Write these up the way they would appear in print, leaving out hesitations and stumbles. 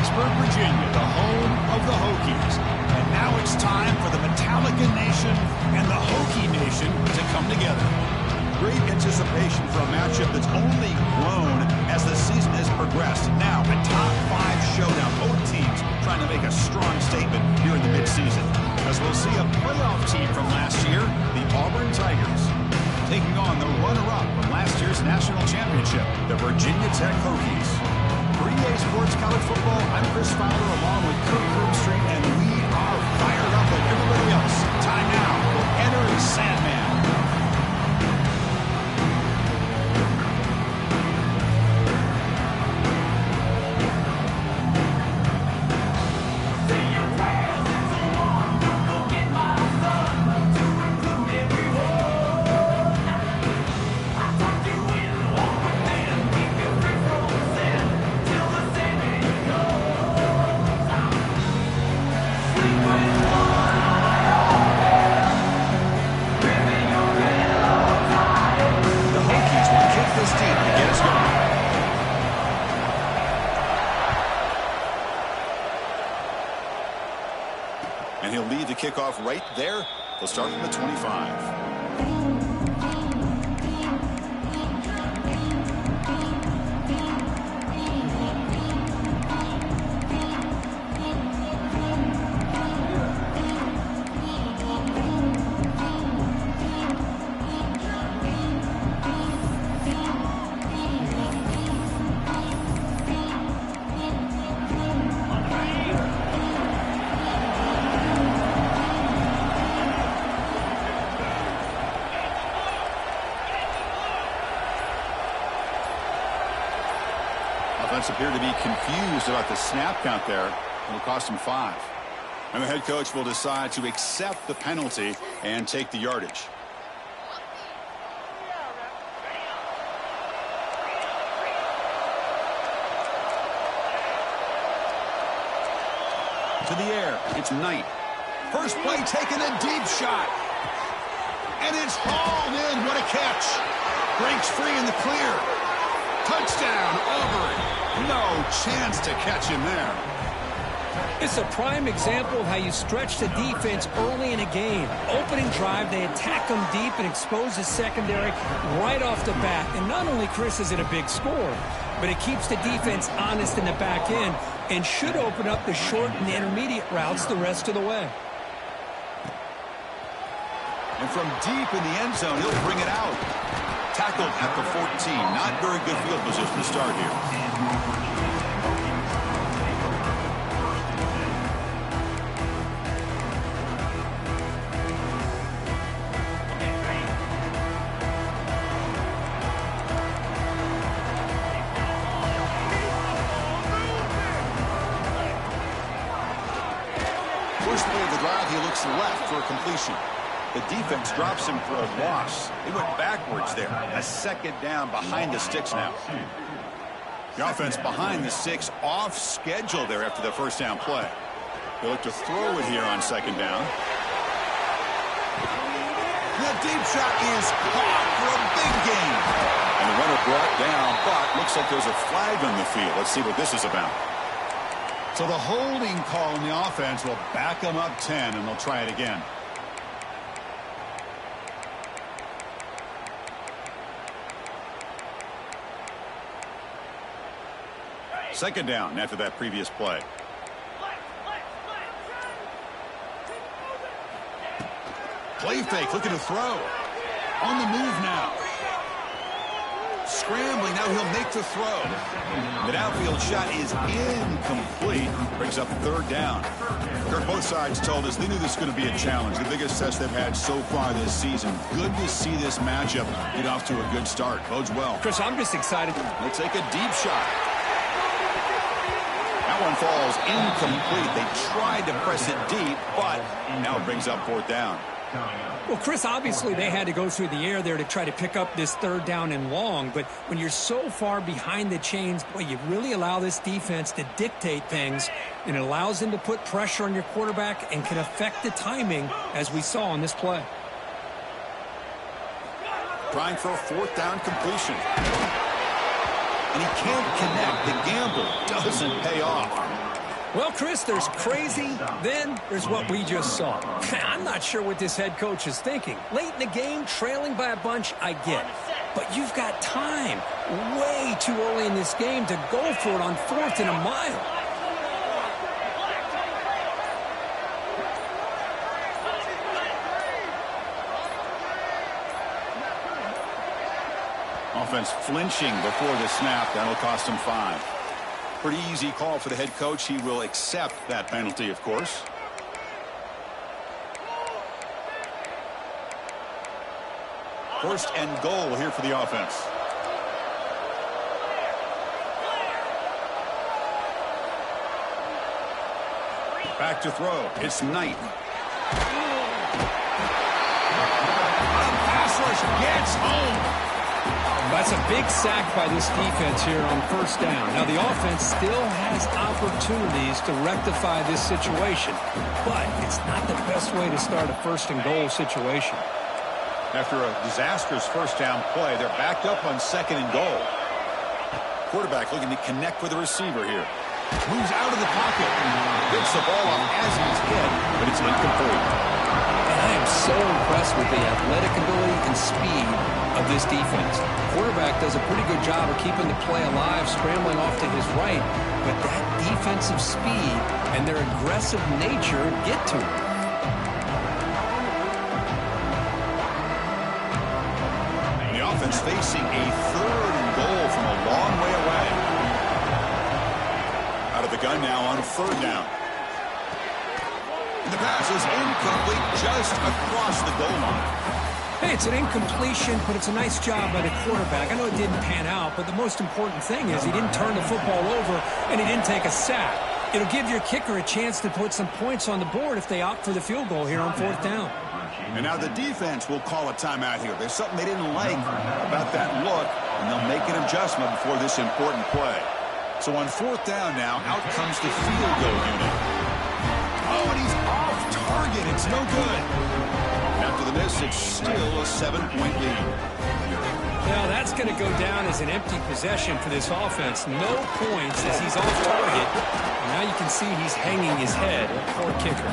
Blacksburg, Virginia, the home of the Hokies. And now it's time for the Metallica Nation and the Hokie Nation to come together. Great anticipation for a matchup that's only grown as the season has progressed. Now, a top-5 showdown. Both teams trying to make a strong statement here in the midseason. As we'll see a playoff team from last year, the Auburn Tigers, taking on the runner-up from last year's national championship, the Virginia Tech Hokies. For EA Sports College Football, I'm Chris Fowler along with Kirk Broomstreet, and we are fired up like everybody else. Time now. Enter Sandman. And he'll lead the kickoff right there. They'll start from the 25. Offense appeared to be confused about the snap count there. It'll cost him 5. And the head coach will decide to accept the penalty and take the yardage. To the air, it's Knight. First play taking a deep shot. And it's hauled in. What a catch. Breaks free in the clear. Touchdown, Auburn. No chance to catch him there. It's a prime example of how you stretch the defense early in a game. Opening drive, they attack them deep and expose the secondary right off the bat. And not only, Chris, is it a big score, but it keeps the defense honest in the back end and should open up the short and the intermediate routes the rest of the way. And from deep in the end zone, he'll bring it out. Tackled at the 14. Not very good field position to start here. First play of the drive, he looks left for a completion. The defense drops him for a loss. He went backwards there. A second down behind the sticks now. The offense behind the sticks off schedule there after the first down play. They look to throw it here on second down. The deep shot is caught for a big gain. And the runner brought down, but looks like there's a flag on the field. Let's see what this is about. So the holding call in the offense will back them up 10, and they'll try it again. Second down after that previous play. Play fake, looking to throw. On the move now. Scrambling, now he'll make the throw. The downfield shot is incomplete. Brings up third down. Kirk, both sides told us they knew this was going to be a challenge. The biggest test they've had so far this season. Good to see this matchup get off to a good start. Bodes well. Chris, I'm just excited. They'll take a deep shot. That one falls incomplete. They tried to press it deep, but now it brings up fourth down. Well, Chris, obviously they had to go through the air there to try to pick up this third down and long, but when you're so far behind the chains, boy, you really allow this defense to dictate things, and it allows them to put pressure on your quarterback and can affect the timing, as we saw on this play. Trying for a fourth down completion. And he can't connect. The gamble doesn't pay off. Well, Chris, there's crazy, then there's what we just saw. I'm not sure what this head coach is thinking. Late in the game, trailing by a bunch, I get. But you've got time, way too early in this game, to go for it on 4th and a mile. Offense flinching before the snap. That'll cost him 5. Pretty easy call for the head coach. He will accept that penalty, of course. First and goal here for the offense. Back to throw. It's Knight. The pass rush gets home. That's a big sack by this defense here on 1st down. Now, the offense still has opportunities to rectify this situation, but it's not the best way to start a 1st and goal situation. After a disastrous 1st down play, they're backed up on 2nd and goal. Quarterback looking to connect with the receiver here. Moves out of the pocket. Gets the ball off as he's hit, but it's incomplete. And I am so impressed with the athletic ability and speed of this defense. Quarterback does a pretty good job of keeping the play alive, scrambling off to his right, but that defensive speed and their aggressive nature get to him. The offense facing a 3rd and goal from a long way away. Out of the gun now on 3rd down. And the pass is incomplete just across the goal line. Hey, it's an incompletion, but it's a nice job by the quarterback. I know it didn't pan out, but the most important thing is he didn't turn the football over and he didn't take a sack. It'll give your kicker a chance to put some points on the board if they opt for the field goal here on 4th down. And now the defense will call a timeout here. There's something they didn't like about that look, and they'll make an adjustment before this important play. So on 4th down now, out comes the field goal unit. Oh, and he's off target. It's no good. After the miss, it's still a 7-point lead. Now that's going to go down as an empty possession for this offense. No points as he's off target. And now you can see he's hanging his head. Poor kicker.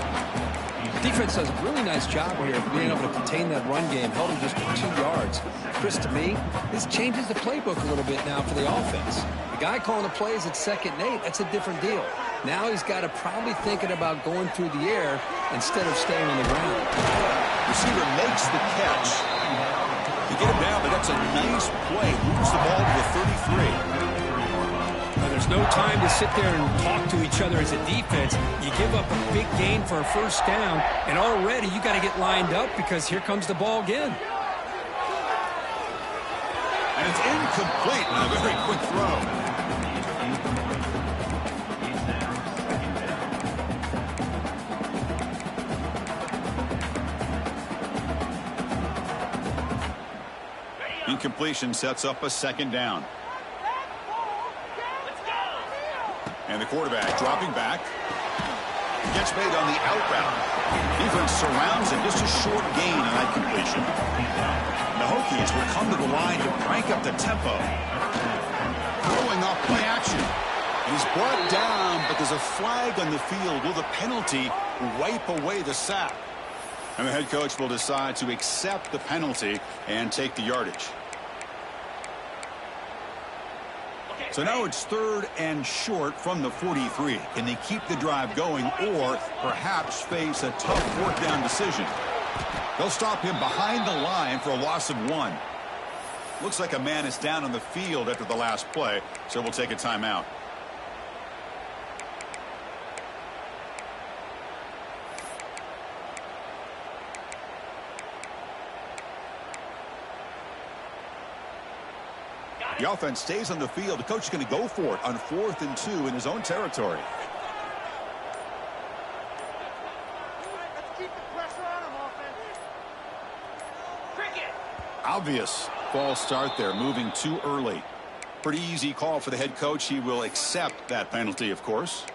Defense does a really nice job here of being able to contain that run game. Held him just for 2 yards. Chris, to me, this changes the playbook a little bit now for the offense. The guy calling the plays at 2nd and 8, that's a different deal. Now he's got to probably thinking about going through the air instead of staying on the ground. Receiver makes the catch. You get him down, but that's a nice play. Moves the ball to the 33. Now, there's no time to sit there and talk to each other as a defense. You give up a big gain for a 1st down, and already you got to get lined up because here comes the ball again. And it's incomplete. A very quick throw. Incompletion sets up a 2nd down. And the quarterback dropping back. Gets made on the out route. Defense surrounds him. Just a short gain on that completion. The Hokies will come to the line to crank up the tempo. Throwing off play action. He's brought down, but there's a flag on the field. Will the penalty wipe away the sack? And the head coach will decide to accept the penalty and take the yardage. So now it's 3rd and short from the 43. Can they keep the drive going or perhaps face a tough 4th down decision? They'll stop him behind the line for a loss of 1. Looks like a man is down on the field after the last play, so we'll take a timeout. The offense stays on the field. The coach is going to go for it on 4th and 2 in his own territory. Let's keep the pressure on him, offense. Cricket. Obvious false start there, moving too early. Pretty easy call for the head coach. He will accept that penalty, of course.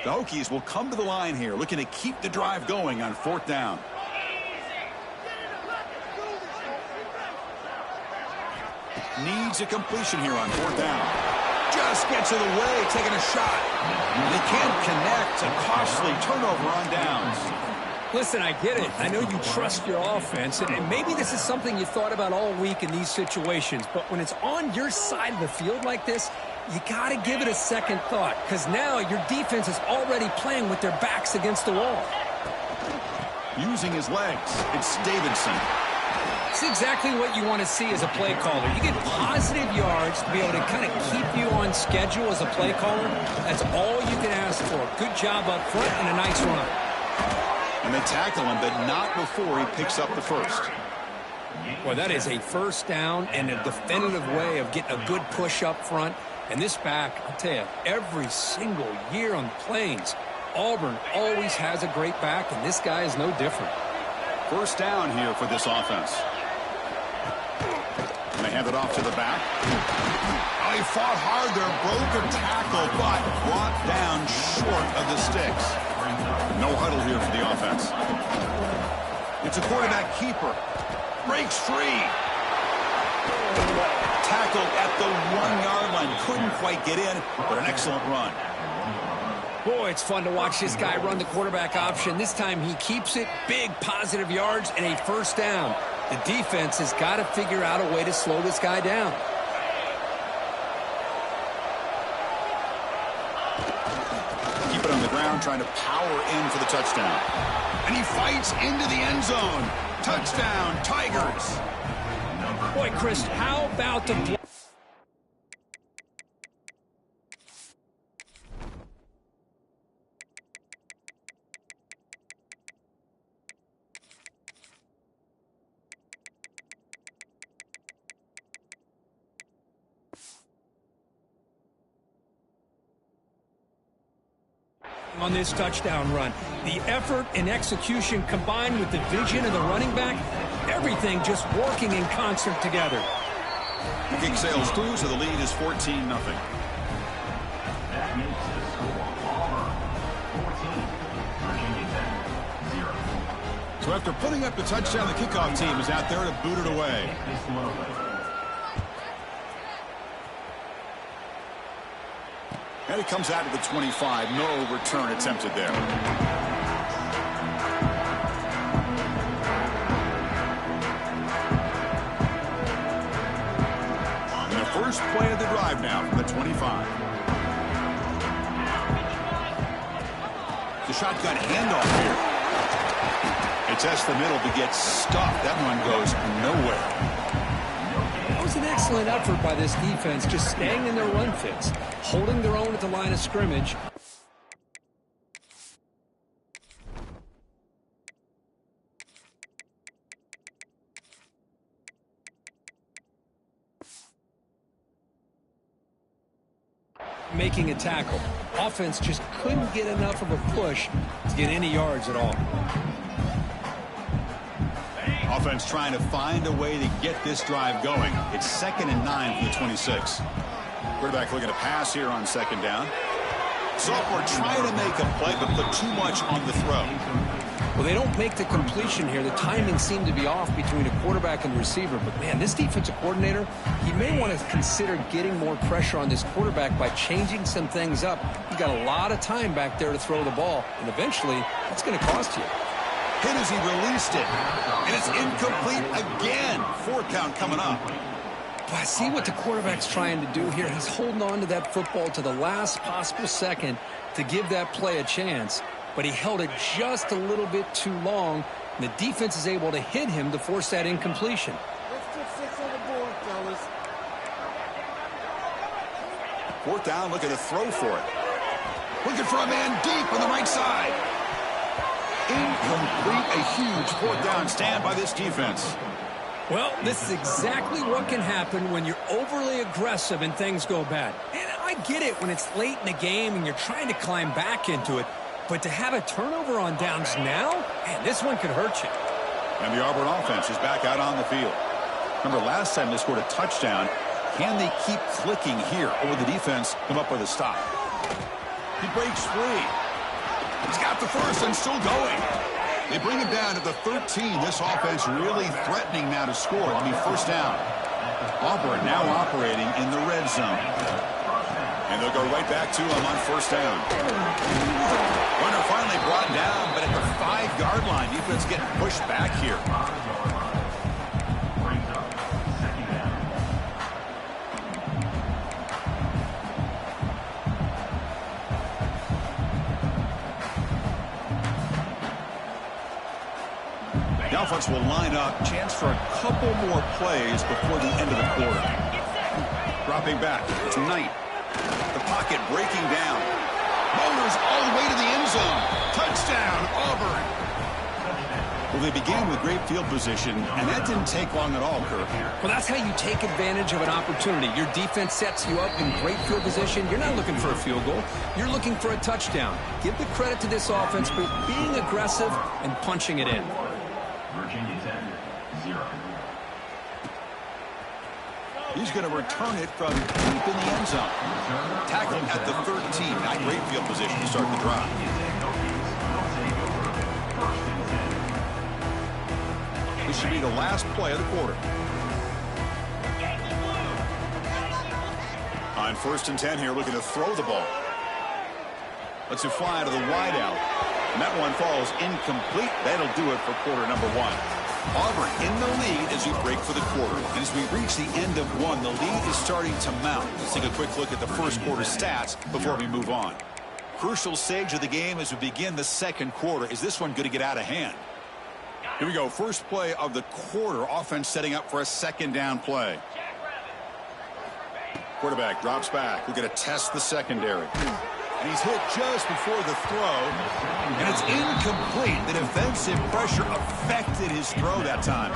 The Hokies will come to the line here, looking to keep the drive going on 4th down. needs a completion here on 4th down. Just gets in the way, taking a shot. They can't connect. A costly turnover on downs. Listen, I get it. I know you trust your offense, and maybe this is something you thought about all week in these situations, but when it's on your side of the field like this, you got to give it a second thought, because now your defense is already playing with their backs against the wall. Using his legs, it's Davidson. It's exactly what you want to see as a play caller. You get positive yards to be able to kind of keep you on schedule as a play caller. That's all you can ask for. Good job up front and a nice run. And they tackle him, but not before he picks up the first. Well, that is a first down and a definitive way of getting a good push up front. And this back, I'll tell you, every single year on the Plains, Auburn always has a great back, and this guy is no different. First down here for this offense. And they hand it off to the back. Oh, he fought hard there, broke a tackle, but brought down short of the sticks. No huddle here for the offense. It's a quarterback keeper. Breaks free. Tackled at the 1-yard line. Couldn't quite get in, but an excellent run. Boy, it's fun to watch this guy run the quarterback option. This time he keeps it, big positive yards, and a first down. The defense has got to figure out a way to slow this guy down. Keep it on the ground, trying to power in for the touchdown. And he fights into the end zone. Touchdown, Tigers. Boy, Chris, how about the... on this touchdown run. The effort and execution combined with the vision of the running back, everything just working in concert together. Kick sails through, so the lead is 14-0. So after putting up the touchdown, the kickoff team is out there to boot it away. And it comes out to the 25. No return attempted there. And the first play of the drive now from the 25. The shotgun handoff here. They test the middle to get stuffed. That one goes nowhere. That was an excellent effort by this defense, just staying in their run fits, holding their own at the line of scrimmage. Making a tackle. Offense just couldn't get enough of a push to get any yards at all. Offense trying to find a way to get this drive going. It's 2nd and 9 from the 26. Quarterback looking to pass here on 2nd down. Sophomore trying to make a play, but put too much on the throw. Well, they don't make the completion here. The timing seemed to be off between a quarterback and the receiver. But, man, this defensive coordinator, he may want to consider getting more pressure on this quarterback by changing some things up. He's got a lot of time back there to throw the ball, and eventually that's going to cost you. Hit as he released it, and it's incomplete again. 4th count coming up. But I see what the quarterback's trying to do here. He's holding on to that football to the last possible second to give that play a chance. But he held it just a little bit too long, and the defense is able to hit him to force that incompletion. Let's put 6 on the board, fellas. 4th down, looking to throw for it. Looking for a man deep on the right side. Incomplete, a huge 4th down stand by this defense. Well, this is exactly what can happen when you're overly aggressive and things go bad. And I get it when it's late in the game and you're trying to climb back into it. But to have a turnover on downs now, man, this one could hurt you. And the Auburn offense is back out on the field. Remember, last time they scored a touchdown. Can they keep clicking here, or will the defense come up with a stop? He breaks free. He's got the first and still going. They bring him down to the 13. This offense really threatening now to score. It'll be 1st down. Auburn now operating in the red zone. And they'll go right back to him on first down. Runner finally brought down, but at the 5-yard line, defense getting pushed back here. The offense will line up. Chance for a couple more plays before the end of the quarter. Dropping back. It's Knight. The pocket breaking down. Motors all the way to the end zone. Touchdown, Auburn. Well, they began with great field position, and that didn't take long at all, Kirk. Well, that's how you take advantage of an opportunity. Your defense sets you up in great field position. You're not looking for a field goal. You're looking for a touchdown. Give the credit to this offense for being aggressive and punching it in. Virginia 10-0. He's going to return it from deep in the end zone. Tackling at the 13. Not great field position to start the drive. This should be the last play of the quarter. On 1st and 10 here, looking to throw the ball. Lets it fly to the wide out. And that one falls incomplete. That'll do it for quarter number 1. Auburn in the lead as we break for the quarter. And as we reach the end of one, the lead is starting to mount. Let's take a quick look at the first quarter stats before we move on. Crucial stage of the game as we begin the second quarter. Is this one going to get out of hand? Here we go. First play of the quarter. Offense setting up for a second down play. Quarterback drops back. We're going to test the secondary. And he's hit just before the throw. And it's incomplete. The defensive pressure affected his throw that time.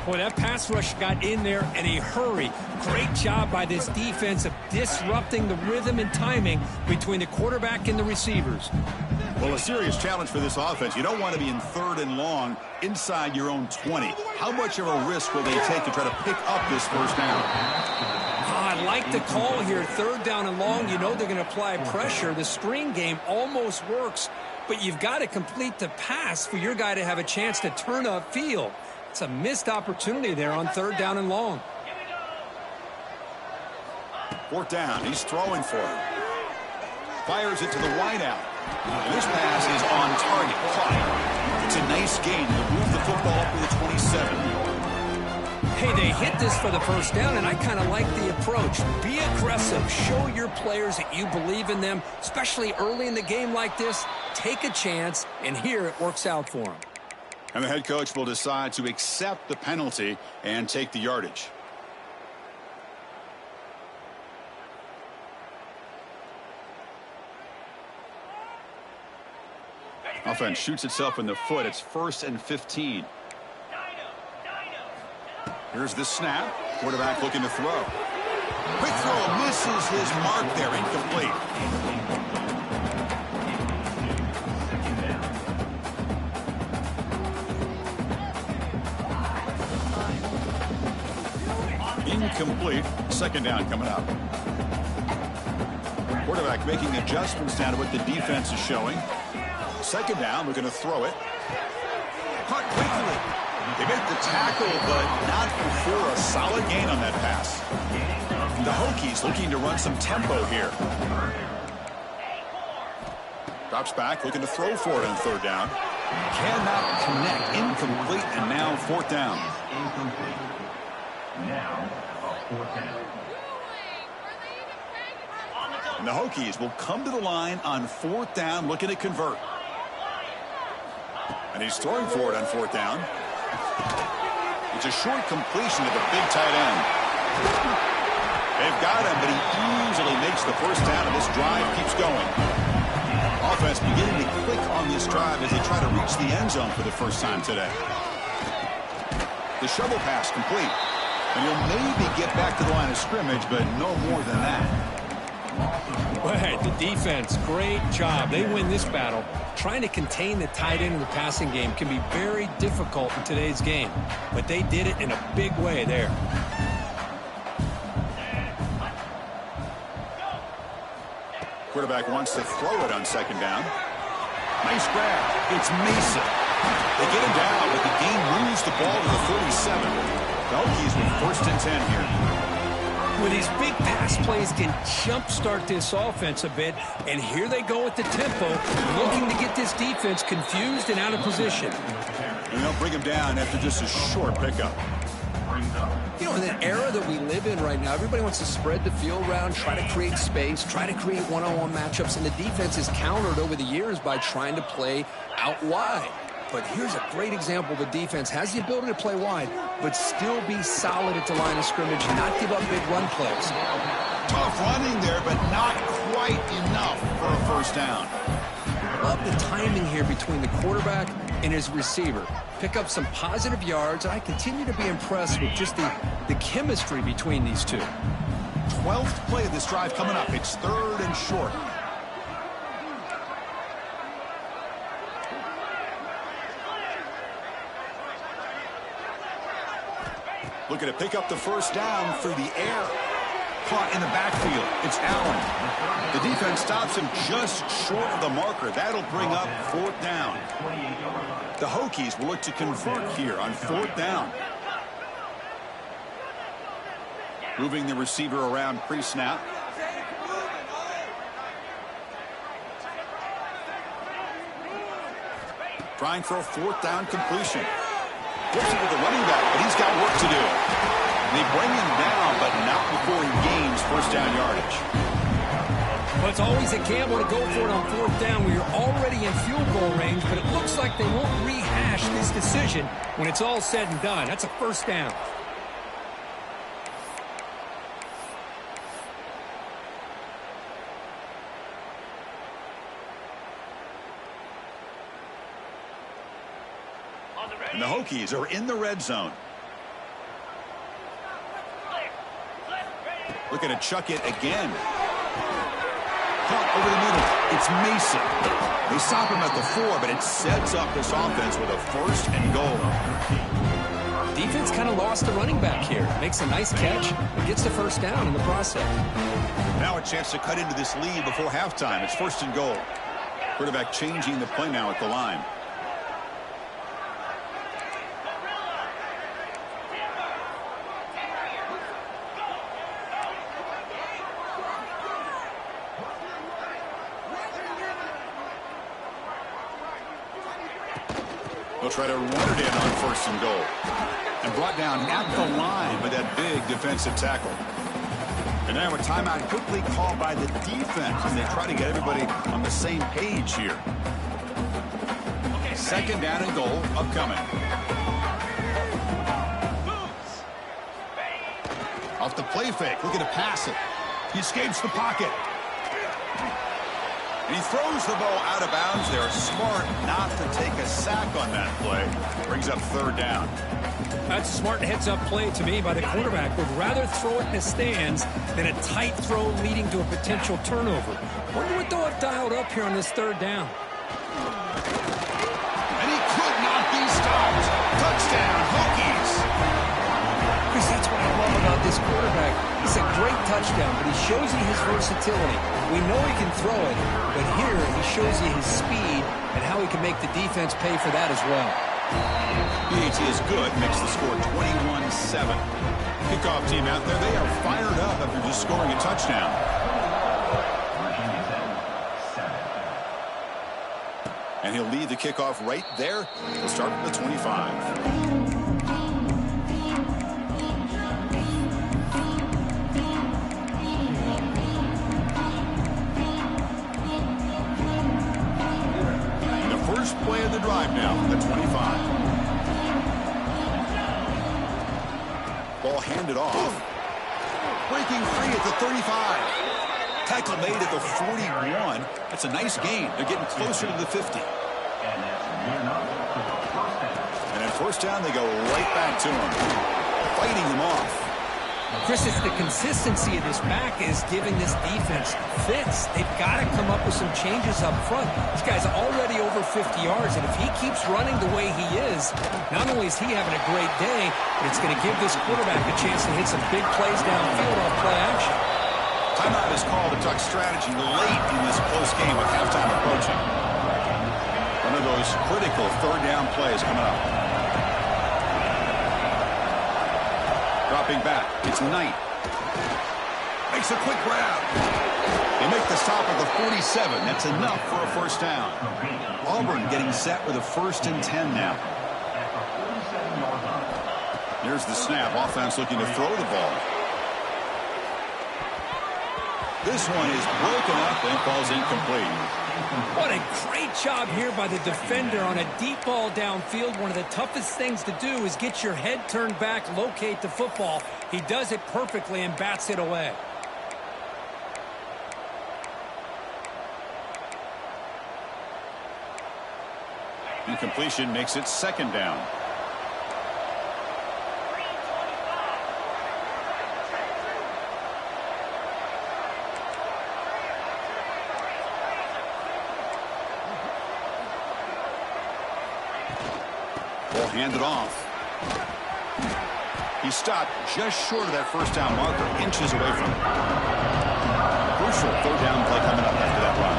Boy, that pass rush got in there in a hurry. Great job by this defense of disrupting the rhythm and timing between the quarterback and the receivers. Well, a serious challenge for this offense. You don't want to be in 3rd and long inside your own 20. How much of a risk will they take to try to pick up this first down? I like the call here. 3rd down and long, you know they're going to apply pressure. The screen game almost works, but you've got to complete the pass for your guy to have a chance to turn upfield. It's a missed opportunity there on 3rd down and long. 4th down. He's throwing for it. Fires it to the wideout. This pass is on target. Caught. It's a nice gain to move the football up to the 27. Hey, they hit this for the first down, and I kind of like the approach. Be aggressive. Show your players that you believe in them, especially early in the game like this. Take a chance, and here it works out for them. And the head coach will decide to accept the penalty and take the yardage. Offense shoots itself in the foot. It's 1st and 15. Here's the snap. Quarterback looking to throw. Quick throw misses his mark there. Incomplete. Incomplete. 2nd down coming up. Quarterback making adjustments down to what the defense is showing. 2nd down, looking to throw it. Caught quickly. They make the tackle, but not before a solid gain on that pass. The Hokies looking to run some tempo here. Drops back, looking to throw for it on 3rd down. Cannot connect. Incomplete, and now 4th down. Incomplete. Now, 4th down. And the Hokies will come to the line on 4th down, looking to convert. And he's throwing for it on 4th down. It's a short completion to the big tight end. They've got him, but he easily makes the first down, and this drive keeps going. Offense beginning to click on this drive as they try to reach the end zone for the first time today. The shovel pass complete. And he'll maybe get back to the line of scrimmage, but no more than that. Well, the defense, great job. They win this battle. Trying to contain the tight end in the passing game can be very difficult in today's game, but they did it in a big way there. Quarterback wants to throw it on 2nd down. Nice grab. It's Mason. They get him down, but the game moves the ball to the 37. The Hokies with 1st and 10 here. Well, these big pass plays can jumpstart this offense a bit, and here they go at the tempo, looking to get this defense confused and out of position. And they'll bring him down after just a short pickup. You know, in the era that we live in right now, everybody wants to spread the field around, try to create space, try to create one-on-one matchups, and the defense is countered over the years by trying to play out wide. But here's a great example. The defense has the ability to play wide, but still be solid at the line of scrimmage, not give up big run plays. Tough running there, but not quite enough for a 1st down. Love the timing here between the quarterback and his receiver. Pick up some positive yards, and I continue to be impressed with just the chemistry between these two. 12th play of this drive coming up. It's 3rd and short. Looking to pick up the 1st down through the air. Caught in the backfield. It's Allen. The defense stops him just short of the marker. That'll bring up 4th down. The Hokies will look to convert here on 4th down. Moving the receiver around pre-snap. Trying for a 4th down completion. Looks for the running back, but he's got work to do. They bring him down, but not before he gains 1st down yardage. Well, it's always a gamble to go for it on 4th down where you're already in field goal range, but it looks like they won't rehash this decision when it's all said and done. That's a 1st down. And the Hokies are in the red zone. Looking to chuck it again. Caught over the middle. It's Mason. They stop him at the 4, but it sets up this offense with a 1st and goal. Defense kind of lost the running back here. Makes a nice catch and gets the 1st down in the process. Now a chance to cut into this lead before halftime. It's 1st and goal. Quarterback changing the play now at the line. They'll try to run it in on 1st and goal. And brought down at the line with that big defensive tackle. And now a timeout quickly called by the defense as they try to get everybody on the same page here. 2nd down and goal upcoming. Off the play fake, looking to pass it. He escapes the pocket. And he throws the ball out of bounds there. Smart not to take a sack on that play. Brings up 3rd down. That's a smart heads-up play to me by the quarterback. Would rather throw it in the stands than a tight throw leading to a potential turnover. Wonder what they'll have dialed up here on this 3rd down. And he could not be stopped. Touchdown, Hokies. Chris, that's what I love about this quarterback. It's a great touchdown, but he shows you his versatility. We know he can throw it, but here he shows you his speed and how he can make the defense pay for that as well. PAT is good, makes the score 21-7. Kickoff team out there, they are fired up after just scoring a touchdown. And he'll lead the kickoff right there. He'll start from the 25. First play of the drive now from the 25. Ball handed off. Breaking free at the 35. Tackle made at the 41. That's a nice gain. They're getting closer to the 50. And at 1st down, they go right back to him. Fighting him off. Chris, it's the consistency of this back is giving this defense fits. They've got to come up with some changes up front. This guy's already over 50 yards, and if he keeps running the way he is, not only is he having a great day, but it's going to give this quarterback a chance to hit some big plays downfield off play action. Timeout is called to talk strategy late in this close game with halftime approaching. One of those critical 3rd down plays coming up. Dropping back. It's Knight. Makes a quick grab. They make the stop at the 47. That's enough for a first down. Auburn getting set with a 1st and 10 now. Here's the snap. Offense looking to throw the ball. This one is broken up and falls incomplete. What a great job here by the defender on a deep ball downfield. One of the toughest things to do is get your head turned back, locate the football. He does it perfectly and bats it away. Incompletion makes it 2nd down. Ball handed off. He stopped just short of that first down marker, inches away from it. Crucial 3rd down play coming up after that run.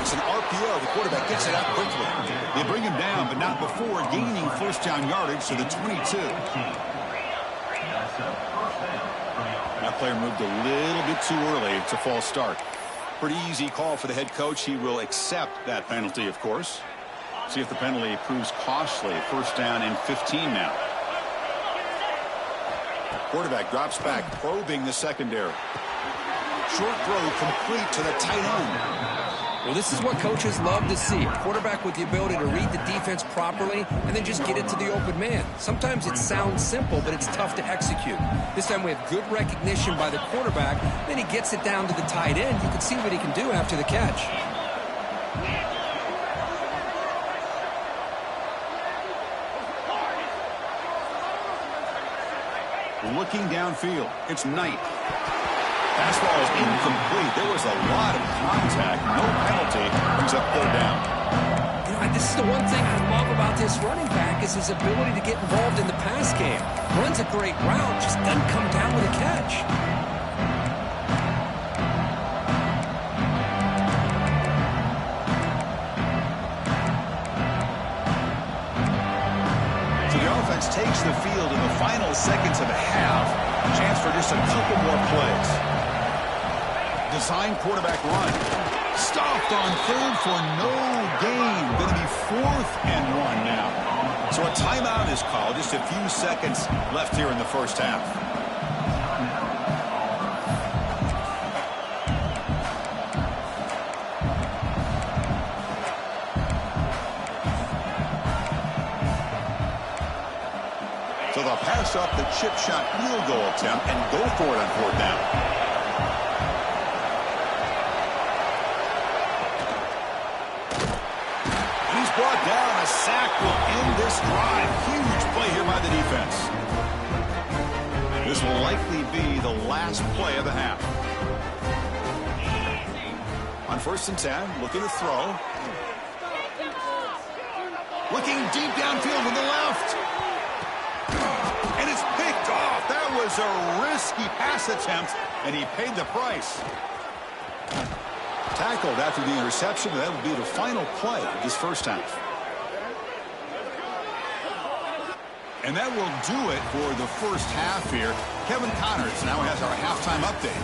It's an RPO. The quarterback gets it out quickly. They bring him down, but not before gaining 1st down yardage to the 22. That player moved a little bit too early. It's a false start. Pretty easy call for the head coach. He will accept that penalty, of course. See if the penalty proves costly. 1st down and 15 now. Quarterback drops back, probing the secondary. Short throw complete to the tight end. Well, this is what coaches love to see. A quarterback with the ability to read the defense properly and then just get it to the open man. Sometimes it sounds simple, but it's tough to execute. This time we have good recognition by the quarterback. Then he gets it down to the tight end. You can see what he can do after the catch. Looking downfield. It's Knight. Fastball is incomplete. There was a lot of contact. No penalty. Brings up 3rd down. You know, this is the one thing I love about this running back is his ability to get involved in the pass game. Runs a great route, just doesn't come down with a catch. So the offense takes the field in the final seconds of the half. Chance for just a couple more plays. Design quarterback run. Stopped on 3rd for no gain. Going to be 4th and 1 now. So a timeout is called. Just a few seconds left here in the first half. So they'll pass up the chip shot field goal attempt and go for it on 4th down. Brought down. A sack will end this drive. Huge play here by the defense. This will likely be the last play of the half. On 1st and 10, looking to throw. Looking deep downfield with the left. And it's picked off. That was a risky pass attempt, and he paid the price. Tackled after the interception. That will be the final play of this first half. And that will do it for the first half here. Kevin Connors now has our halftime update.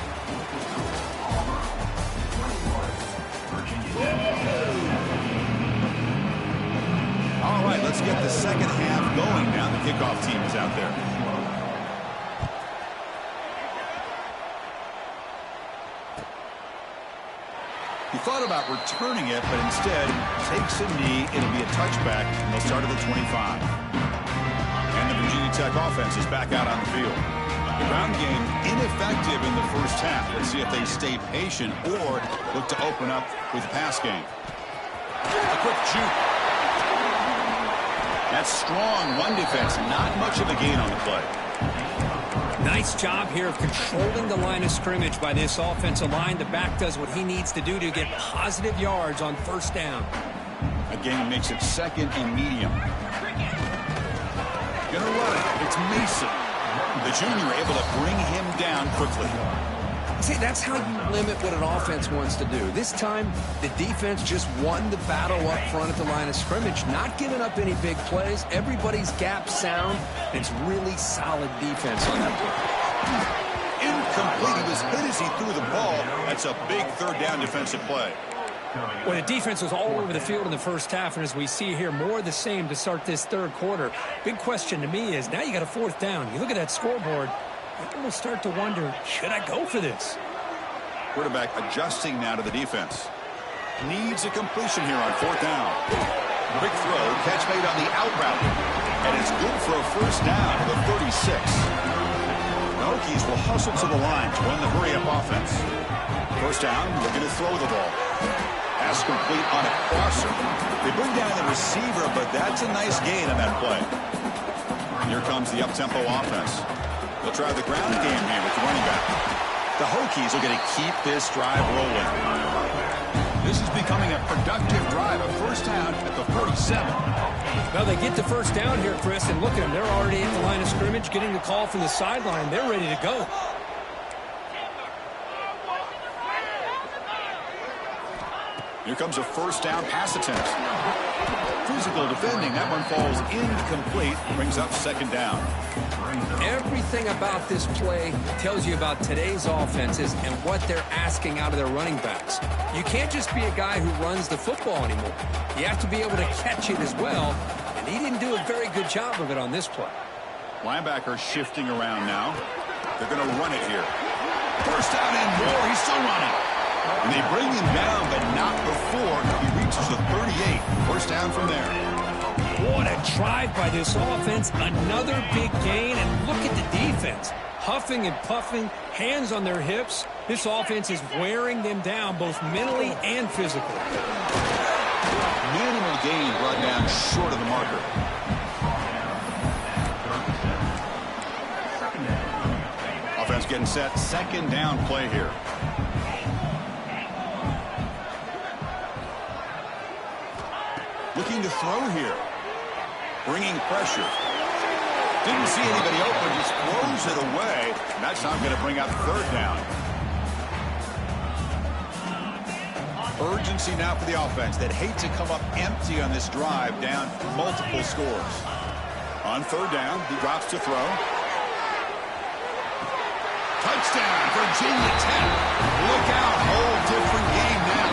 All right, let's get the second half going now. The kickoff team is out there. He thought about returning it, but instead takes a knee. It'll be a touchback, and they'll start at the 25. And the Virginia Tech offense is back out on the field. The ground game ineffective in the first half. Let's see if they stay patient or look to open up with the pass game. A quick juke. That's strong run defense. Not much of a gain on the play. Nice job here of controlling the line of scrimmage by this offensive line. The back does what he needs to do to get positive yards on 1st down. Again, makes it 2nd and medium. Gonna run it. It's Mason. The junior able to bring him down quickly. See, that's how you limit what an offense wants to do. This time, the defense just won the battle up front at the line of scrimmage, not giving up any big plays. Everybody's gap sound. It's really solid defense on that play. Incomplete. He was hit as he threw the ball. That's a big third down defensive play. Well, the defense was all over the field in the first half, and as we see here, more of the same to start this third quarter. Big question to me is, now you got a fourth down. You look at that scoreboard, you almost start to wonder, should I go for this? Quarterback adjusting now to the defense. Needs a completion here on fourth down. Quick throw, catch made on the out route. And it's good for a first down to the 36. The Hokies will hustle to the line to run the hurry-up offense. First down, looking to throw the ball. Pass complete on a crosser. They bring down the receiver, but that's a nice gain on that play. Here comes the up-tempo offense. They'll try the ground game here with the running back. The Hokies are going to keep this drive rolling. This is becoming a productive drive, a first down at the 47. Well, they get the first down here, Chris, and look at them. They're already at the line of scrimmage, getting the call from the sideline. They're ready to go. Here comes a first down pass attempt. Physical defending. That one falls incomplete. Brings up second down. Everything about this play tells you about today's offenses and what they're asking out of their running backs. You can't just be a guy who runs the football anymore. You have to be able to catch it as well, and he didn't do a very good job of it on this play. Linebacker shifting around now. They're going to run it here. First down and more. He's still running. And they bring him down, but not before he reaches the 38. First down from there. What a drive by this offense. Another big gain, and look at the defense. Huffing and puffing, hands on their hips. This offense is wearing them down both mentally and physically. Minimal gain brought down short of the marker. Offense getting set. Second down play here. Looking to throw here. Bringing pressure. Didn't see anybody open, just throws it away. And that's not going to bring out third down. Urgency now for the offense that hate to come up empty on this drive, down multiple scores. On third down, he drops to throw. Touchdown, Virginia Tech. Look out, whole different game now.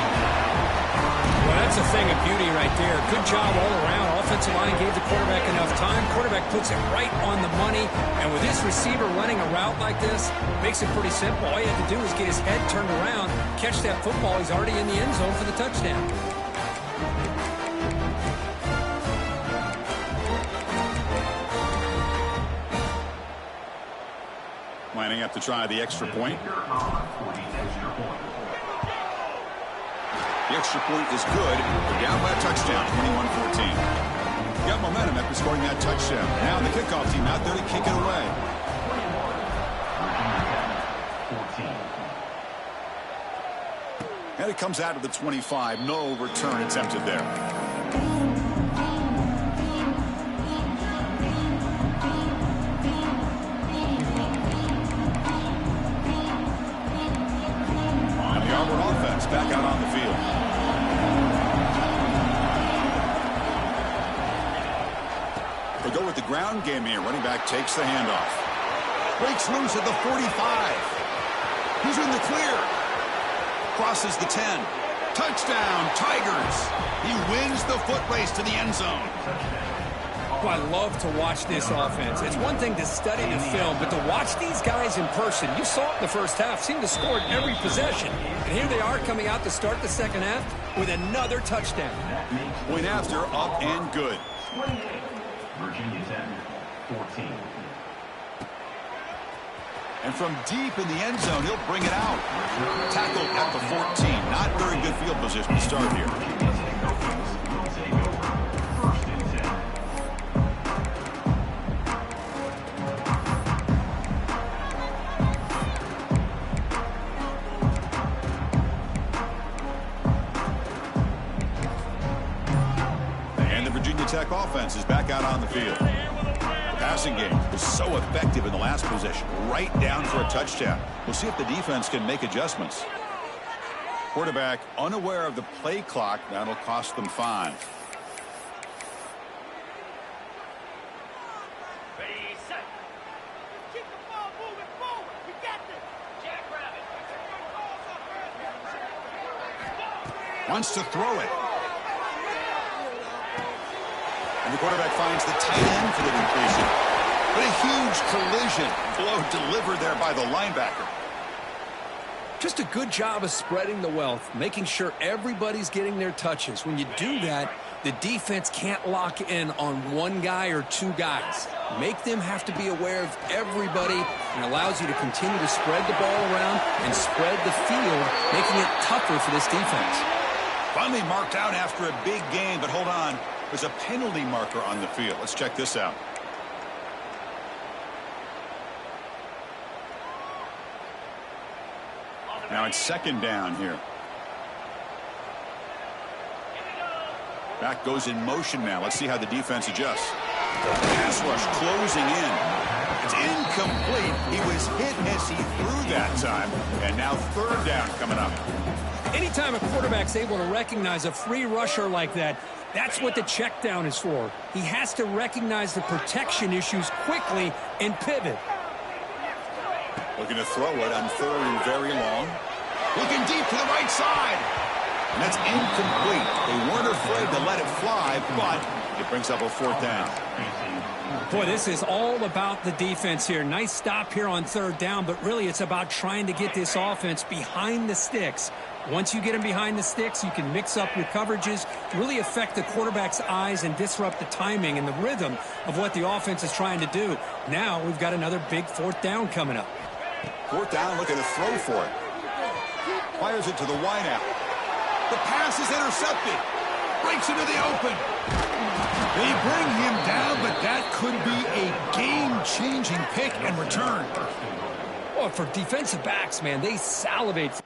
Well, that's a thing of beauty right there. Good job all around. Offensive line gave the quarterback enough time. Quarterback puts it right on the money. And with this receiver running a route like this, makes it pretty simple. All you have to do is get his head turned around, catch that football. He's already in the end zone for the touchdown. Lining up to try the extra point. The extra point is good. They're down by a touchdown, 21-14. Got momentum after scoring that touchdown. Now the kickoff team out there to kick it away. And it comes out of the 25. No return attempted there. And the Auburn offense back out on the field. They go with the ground game here. Running back takes the handoff. Breaks loose at the 45. He's in the clear. Crosses the 10. Touchdown, Tigers. He wins the foot race to the end zone. Oh, I love to watch this offense. It's one thing to study the film, but to watch these guys in person, you saw it in the first half, seemed to score in every possession. And here they are coming out to start the second half with another touchdown. Point after, up and good. Virginia Tech, 14. And from deep in the end zone, he'll bring it out. Tackled at the 14. Not very good field position to start here. And the Virginia Tech offense is back out on the field. The passing game was so effective in the last possession, right down for a touchdown. We'll see if the defense can make adjustments. Quarterback unaware of the play clock. That'll cost them 5. Wants to throw it. And the quarterback finds the tight end for the completion. But a huge collision. Blow delivered there by the linebacker. Just a good job of spreading the wealth, making sure everybody's getting their touches. When you do that, the defense can't lock in on one guy or two guys. Make them have to be aware of everybody, and allows you to continue to spread the ball around and spread the field, making it tougher for this defense. Finally marked out after a big game, but hold on. There's a penalty marker on the field. Let's check this out. Now it's 2nd down here. Back goes in motion now. Let's see how the defense adjusts. Pass rush closing in. It's incomplete. He was hit as he threw that time. And now 3rd down coming up. Anytime a quarterback's able to recognize a free rusher like that, that's what the check down is for. He has to recognize the protection issues quickly and pivot. Looking to throw it on 3rd and very long. Looking deep to the right side. And that's incomplete. They weren't afraid to let it fly, but it brings up a 4th down. Boy, this is all about the defense here. Nice stop here on 3rd down, but really it's about trying to get this offense behind the sticks. Once you get them behind the sticks, you can mix up your coverages, really affect the quarterback's eyes and disrupt the timing and the rhythm of what the offense is trying to do. Now we've got another big 4th down coming up. 4th down, looking to throw for it. Fires it to the wideout. The pass is intercepted. Breaks into the open. They bring him down, but that could be a game-changing pick and return. Well, for defensive backs, man, they salivate.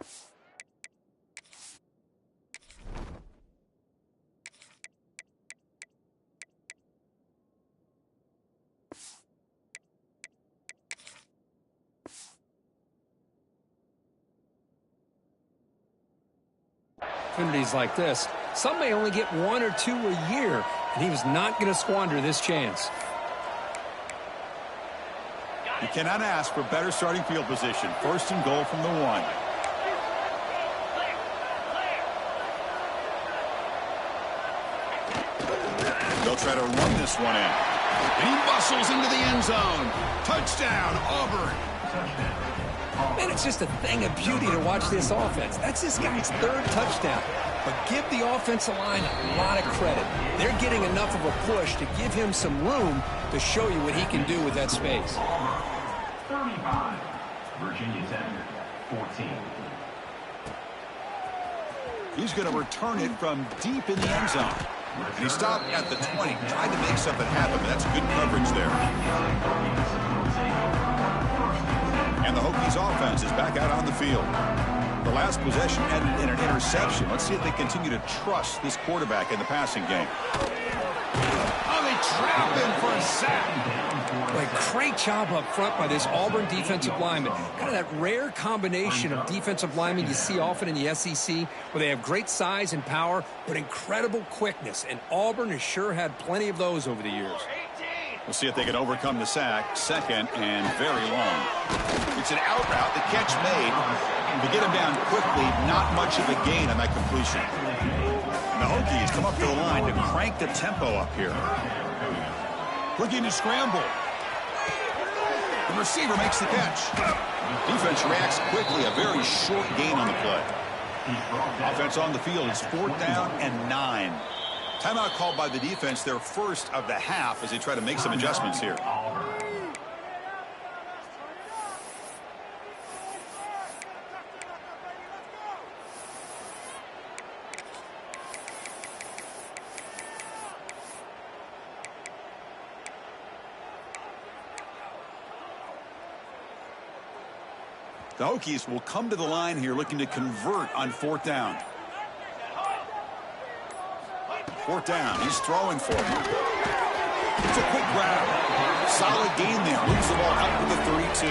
Opportunities like this, some may only get 1 or 2 a year, and he was not going to squander this chance. You cannot ask for better starting field position. 1st and goal from the 1. They'll try to run this one in. And he bustles into the end zone. Touchdown, Auburn. Man, it's just a thing of beauty to watch this offense. That's this guy's 3rd touchdown. But give the offensive line a lot of credit. They're getting enough of a push to give him some room to show you what he can do with that space. 35. Virginia Tech, 14. He's going to return it from deep in the end zone. And he stopped at the 20, tried to make something happen, but that's good coverage there. And the Hokies offense is back out on the field. The last possession ended in an interception. Let's see if they continue to trust this quarterback in the passing game. Oh, they trap him for a sack. Like, great job up front by this Auburn defensive lineman. Kind of that rare combination of defensive linemen you see often in the SEC, where they have great size and power, but incredible quickness. And Auburn has sure had plenty of those over the years. We'll see if they can overcome the sack. 2nd and very long. It's an out route. The catch made. To get him down quickly, not much of a gain on that completion. And the Hokies come up to the line to crank the tempo up here. Looking to scramble. The receiver makes the catch. Defense reacts quickly. A very short gain on the play. Offense on the field is 4th down and 9. Timeout called by the defense, their 1st of the half, as they try to make some adjustments here. The Hokies will come to the line here looking to convert on 4th down. 4th down. He's throwing for it. It's a quick grab. Solid gain there. Moves the ball out to the 32.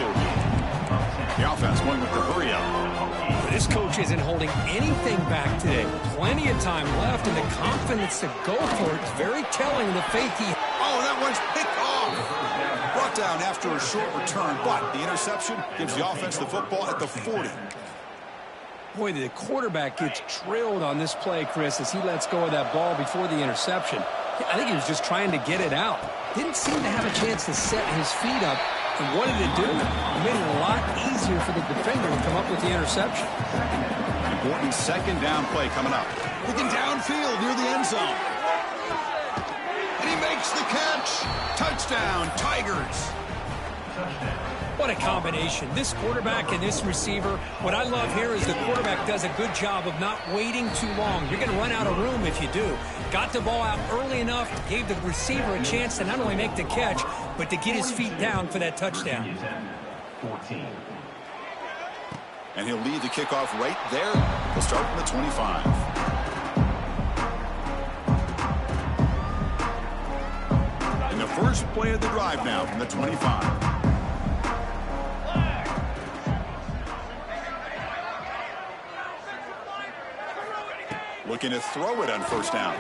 The offense won with the hurry up. This coach isn't holding anything back today. Plenty of time left, and the confidence to go for it is very telling. The faith he... Oh, that one's picked off. Brought down after a short return, but the interception gives the offense the football at the 40. Boy, the quarterback gets drilled on this play, Chris, as he lets go of that ball before the interception. I think he was just trying to get it out. Didn't seem to have a chance to set his feet up. And what did it do? It made it a lot easier for the defender to come up with the interception. Important second down play coming up. Looking downfield near the end zone. And he makes the catch. Touchdown, Tigers. What a combination. This quarterback and this receiver. What I love here is the quarterback does a good job of not waiting too long. You're going to run out of room if you do. Got the ball out early enough, gave the receiver a chance to not only make the catch, but to get his feet down for that touchdown. 14. And he'll lead the kickoff right there. He'll start from the 25. In the first play of the drive now from the 25. Looking to throw it on first down.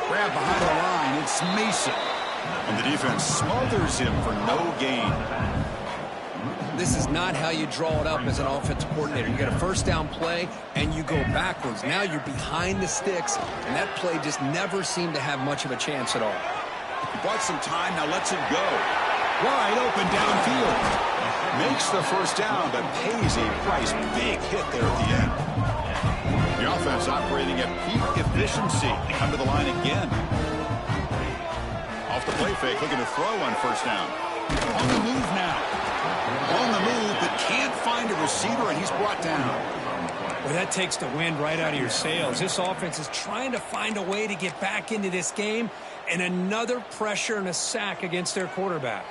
Grab behind the line. It's Mason. And the defense smothers him for no gain. This is not how you draw it up as an offensive coordinator. You get a first down play, and you go backwards. Now you're behind the sticks, and that play just never seemed to have much of a chance at all. He bought some time, now lets it go. Wide open downfield. Makes the first down, but pays a price. Big hit there at the end. The offense operating at peak efficiency. They come to the line again. Off the play fake, looking to throw on first down. On the move now. On the move, but can't find a receiver, and he's brought down. Well, that takes the wind right out of your sails. This offense is trying to find a way to get back into this game, and another pressure and a sack against their quarterback.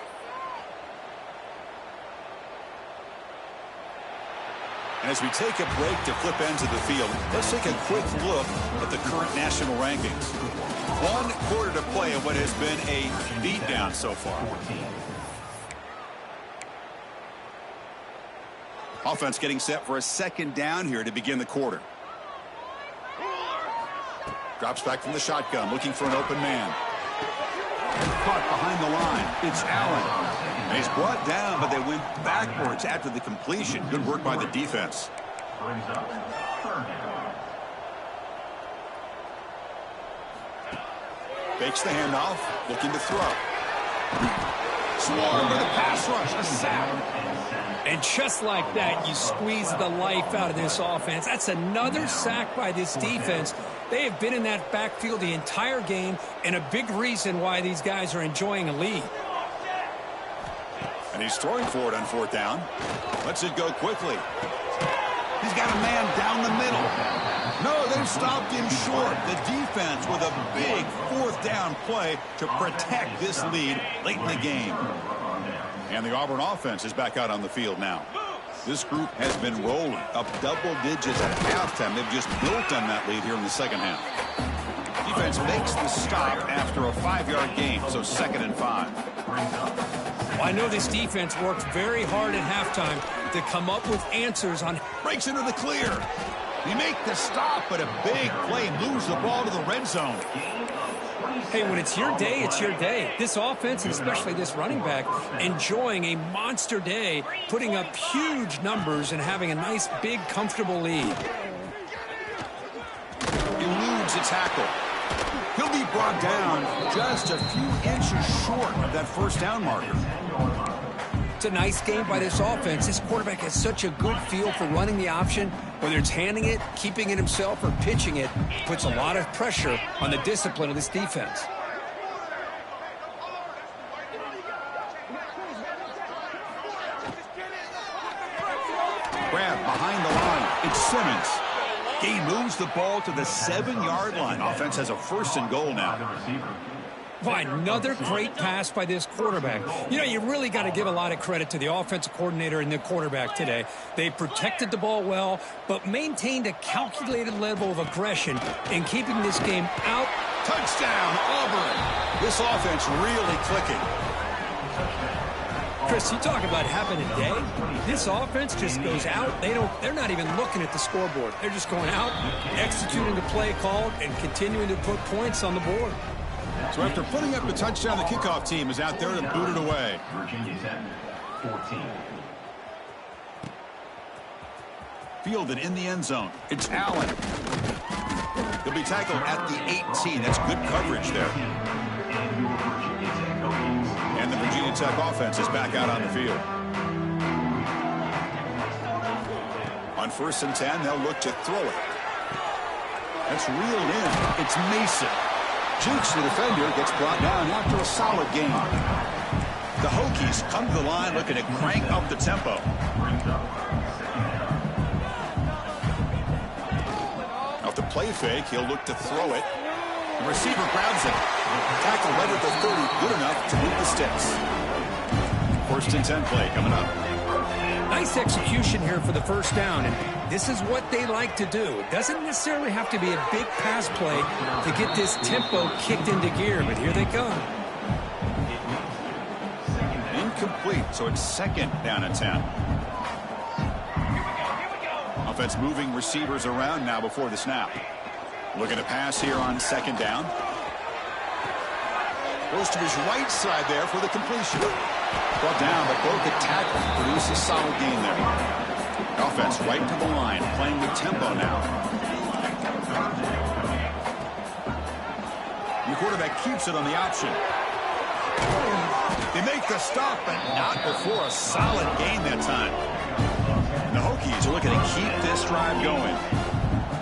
And as we take a break to flip ends of the field, let's take a quick look at the current national rankings. 1 quarter to play in what has been a beatdown so far. Offense getting set for a second down here to begin the quarter. Drops back from the shotgun, looking for an open man. Caught behind the line. It's Allen. And he's brought down, but they went backwards after the completion. Good work by the defense. Brings up third down. Fakes the handoff, looking to throw. Swarm with a pass rush, a sack. And just like that, you squeeze the life out of this offense. That's another sack by this defense. They have been in that backfield the entire game, and a big reason why these guys are enjoying a lead. And he's throwing for it on fourth down. Lets it go quickly. He's got a man down the middle. No, they've stopped him short. The defense with a big fourth down play to protect this lead late in the game. And the Auburn offense is back out on the field now. This group has been rolling up double digits at halftime. They've just built on that lead here in the second half. Defense makes the stop after a 5-yard gain, so 2nd and 5. Well, I know this defense worked very hard at halftime to come up with answers on... Breaks into the clear. You make the stop, but a big play moves the ball to the red zone. Hey, when it's your day, it's your day. This offense, and especially this running back, enjoying a monster day, putting up huge numbers and having a nice, big, comfortable lead. Eludes a tackle. He'll be brought down just a few inches short of that first down marker. It's a nice game by this offense. This quarterback has such a good feel for running the option. Whether it's handing it, keeping it himself, or pitching it, puts a lot of pressure on the discipline of this defense. Grab behind the line. It's Simmons. He moves the ball to the 7-yard line. Offense has a 1st and goal now. Why, another great pass by this quarterback. You know, you really got to give a lot of credit to the offensive coordinator and the quarterback today. They protected the ball well, but maintained a calculated level of aggression in keeping this game out Touchdown, Auburn. This offense really clicking. Chris, you talk about having a day. This offense just goes out. They're not even looking at the scoreboard. They're just going out, executing the play called, and continuing to put points on the board. So after putting up the touchdown, the kickoff team is out there to boot it away. Virginia Tech, 14. Fielded in the end zone. It's Allen. He'll be tackled at the 18. That's good coverage there. And the Virginia Tech offense is back out on the field. On 1st and 10, they'll look to throw it. That's reeled in. It's Mason. Jukes the defender, gets brought down after a solid game. The Hokies come to the line looking to crank up the tempo. Off the play fake, he'll look to throw it. The receiver grabs it. Tackle right at the 30, good enough to move the sticks. 1st and 10 play coming up. Nice execution here for the first down, and this is what they like to do. It doesn't necessarily have to be a big pass play to get this tempo kicked into gear, but here they come. Incomplete, so it's 2nd down and 10. Offense moving receivers around now before the snap. Looking to pass here on 2nd down. Goes to his right side there for the completion. Brought down, but broke a tackle. Produce a solid gain there. Offense right to the line, playing with tempo now. The quarterback keeps it on the option. They make the stop, but not before a solid gain that time. The Hokies are looking to keep this drive going.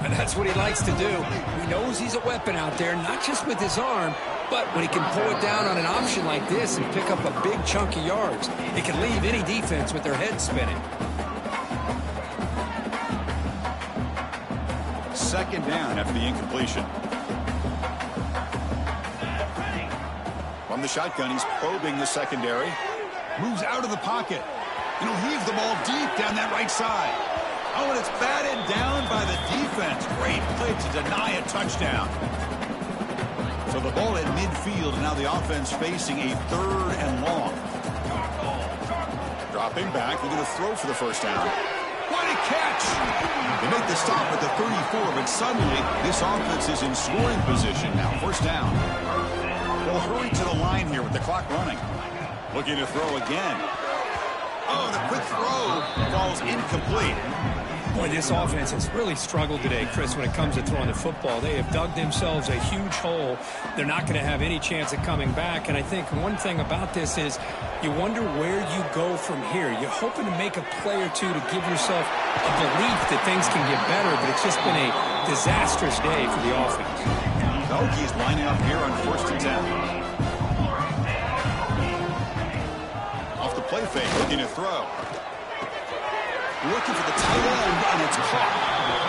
And that's what he likes to do. He knows he's a weapon out there, not just with his arm, but when he can pull it down on an option like this and pick up a big chunk of yards, it can leave any defense with their head spinning. 2nd down after the incompletion. From the shotgun, he's probing the secondary. Moves out of the pocket. And he'll heave the ball deep down that right side. Oh, and it's batted down by the defense. Great play to deny a touchdown. So the ball at midfield, and now the offense facing a 3rd and long. Dropping back, they're going to throw for the first down. What a catch! They make the stop at the 34, but suddenly this offense is in scoring position now. 1st down. They'll hurry to the line here with the clock running. Looking to throw again. Oh, the quick throw falls incomplete. Boy, this offense has really struggled today, Chris, when it comes to throwing the football. They have dug themselves a huge hole. They're not going to have any chance of coming back. And I think one thing about this is you wonder where you go from here. You're hoping to make a play or two to give yourself a belief that things can get better, but it's just been a disastrous day for the offense. The Hokies lining up here on 1st and 10. Off the play fake, looking to throw. Looking for the tight end, and it's caught.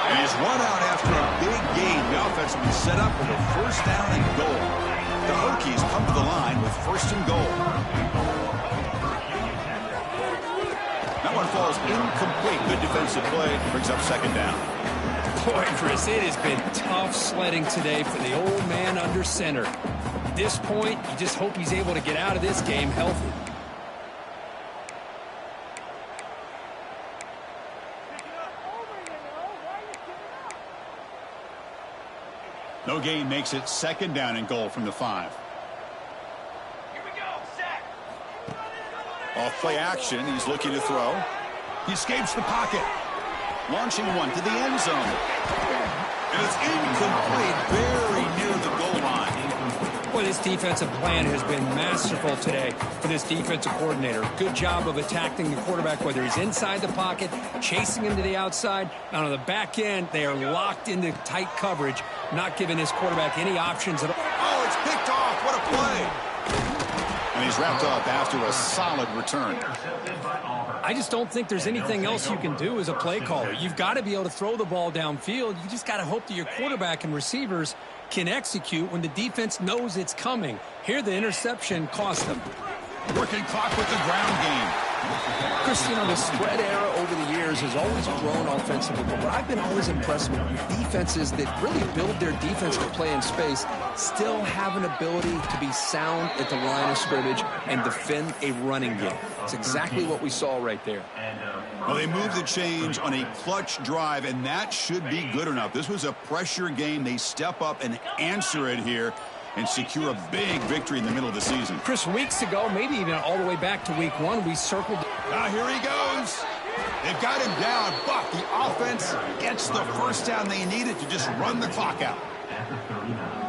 And he's run out after a big gain. The offense will be set up with a 1st down and goal. The Hokies come to the line with 1st and goal. That one falls incomplete. Good defensive play. Brings up 2nd down. Boy, Chris, it has been tough sledding today for the old man under center. At this point, you just hope he's able to get out of this game healthy. No gain makes it 2nd down and goal from the 5. Here we go, set. Off play action, he's looking to throw. He escapes the pocket. Launching one to the end zone. And it's incomplete, very near the goal line. Boy, this defensive plan has been masterful today for this defensive coordinator. Good job of attacking the quarterback, whether he's inside the pocket, chasing him to the outside. And on the back end, they are locked into tight coverage, not giving this quarterback any options at all. Oh, it's picked off. What a play. And he's wrapped up after a solid return. I just don't think there's anything else you can do as a play caller. You've got to be able to throw the ball downfield. You just got to hope that your quarterback and receivers can execute when the defense knows it's coming. Here, the interception cost them. Working clock with the ground game. Chris, you know, the spread era over the years has always grown offensively, but what I've been always impressed with defenses that really build their defense to play in space still have an ability to be sound at the line of scrimmage and defend a running game. It's exactly what we saw right there. Well, they moved the change on a clutch drive, and that should be good enough. This was a pressure game. They step up and answer it here and secure a big victory in the middle of the season. Chris, weeks ago, maybe even all the way back to week 1, we circled. Now here he goes. They've got him down, but the offense gets the first down they needed to just run the clock out.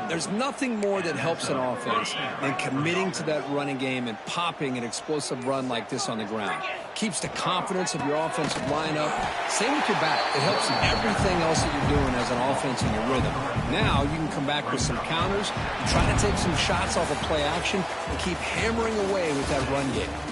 There's nothing more that helps an offense than committing to that running game and popping an explosive run like this on the ground. Keeps the confidence of your offensive lineup. Same with your back. It helps everything else that you're doing as an offense in your rhythm. Now you can come back with some counters, try to take some shots off of play action, and keep hammering away with that run game.